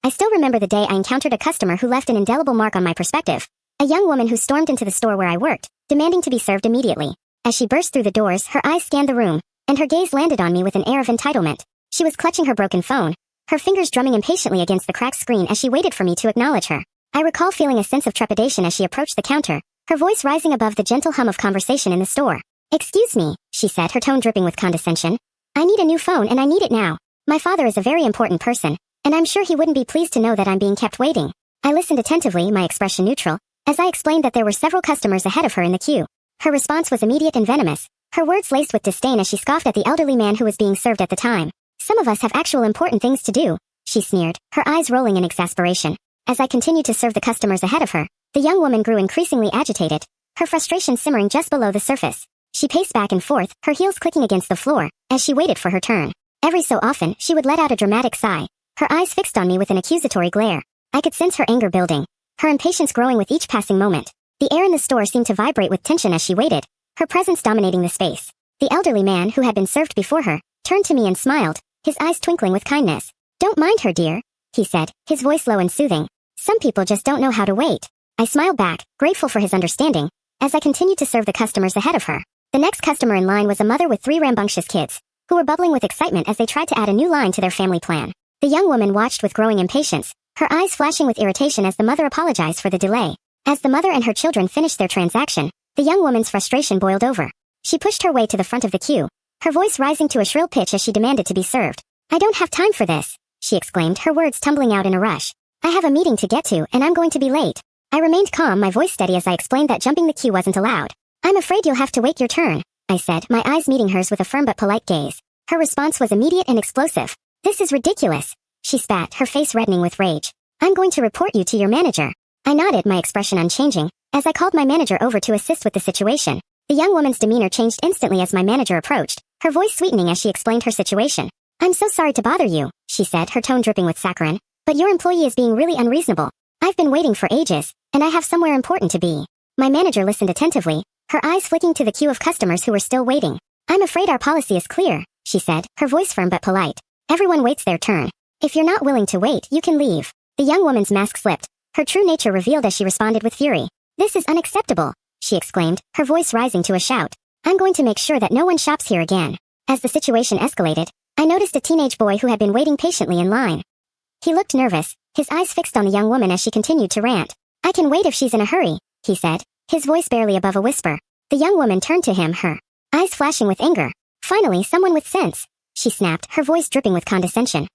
I still remember the day I encountered a customer who left an indelible mark on my perspective. A young woman who stormed into the store where I worked, demanding to be served immediately. As she burst through the doors, her eyes scanned the room, and her gaze landed on me with an air of entitlement. She was clutching her broken phone, her fingers drumming impatiently against the cracked screen as she waited for me to acknowledge her. I recall feeling a sense of trepidation as she approached the counter, her voice rising above the gentle hum of conversation in the store. "Excuse me," she said, her tone dripping with condescension. "I need a new phone and I need it now. My father is a very important person, and I'm sure he wouldn't be pleased to know that I'm being kept waiting." I listened attentively, my expression neutral, as I explained that there were several customers ahead of her in the queue. Her response was immediate and venomous, her words laced with disdain as she scoffed at the elderly man who was being served at the time. "Some of us have actual important things to do," she sneered, her eyes rolling in exasperation. As I continued to serve the customers ahead of her, the young woman grew increasingly agitated, her frustration simmering just below the surface. She paced back and forth, her heels clicking against the floor, as she waited for her turn. Every so often, she would let out a dramatic sigh, her eyes fixed on me with an accusatory glare. I could sense her anger building, her impatience growing with each passing moment. The air in the store seemed to vibrate with tension as she waited, her presence dominating the space. The elderly man, who had been served before her, turned to me and smiled, his eyes twinkling with kindness. "Don't mind her, dear," he said, his voice low and soothing. "Some people just don't know how to wait." I smiled back, grateful for his understanding, as I continued to serve the customers ahead of her. The next customer in line was a mother with 3 rambunctious kids, who were bubbling with excitement as they tried to add a new line to their family plan. The young woman watched with growing impatience, her eyes flashing with irritation as the mother apologized for the delay. As the mother and her children finished their transaction, the young woman's frustration boiled over. She pushed her way to the front of the queue, her voice rising to a shrill pitch as she demanded to be served. "I don't have time for this," she exclaimed, her words tumbling out in a rush. "I have a meeting to get to, and I'm going to be late." I remained calm, my voice steady as I explained that jumping the queue wasn't allowed. "I'm afraid you'll have to wait your turn," I said, my eyes meeting hers with a firm but polite gaze. Her response was immediate and explosive. "This is ridiculous," she spat, her face reddening with rage. "I'm going to report you to your manager." I nodded, my expression unchanging, as I called my manager over to assist with the situation. The young woman's demeanor changed instantly as my manager approached, her voice sweetening as she explained her situation. "I'm so sorry to bother you," she said, her tone dripping with saccharine, "but your employee is being really unreasonable. I've been waiting for ages, and I have somewhere important to be." My manager listened attentively, her eyes flicking to the queue of customers who were still waiting. "I'm afraid our policy is clear," she said, her voice firm but polite. "Everyone waits their turn. If you're not willing to wait, you can leave." The young woman's mask slipped, her true nature revealed as she responded with fury. "This is unacceptable," she exclaimed, her voice rising to a shout. "I'm going to make sure that no one shops here again." As the situation escalated, I noticed a teenage boy who had been waiting patiently in line. He looked nervous, his eyes fixed on the young woman as she continued to rant. "I can wait if she's in a hurry," he said, his voice barely above a whisper. The young woman turned to him, her eyes flashing with anger. "Finally, someone with sense," she snapped, her voice dripping with condescension.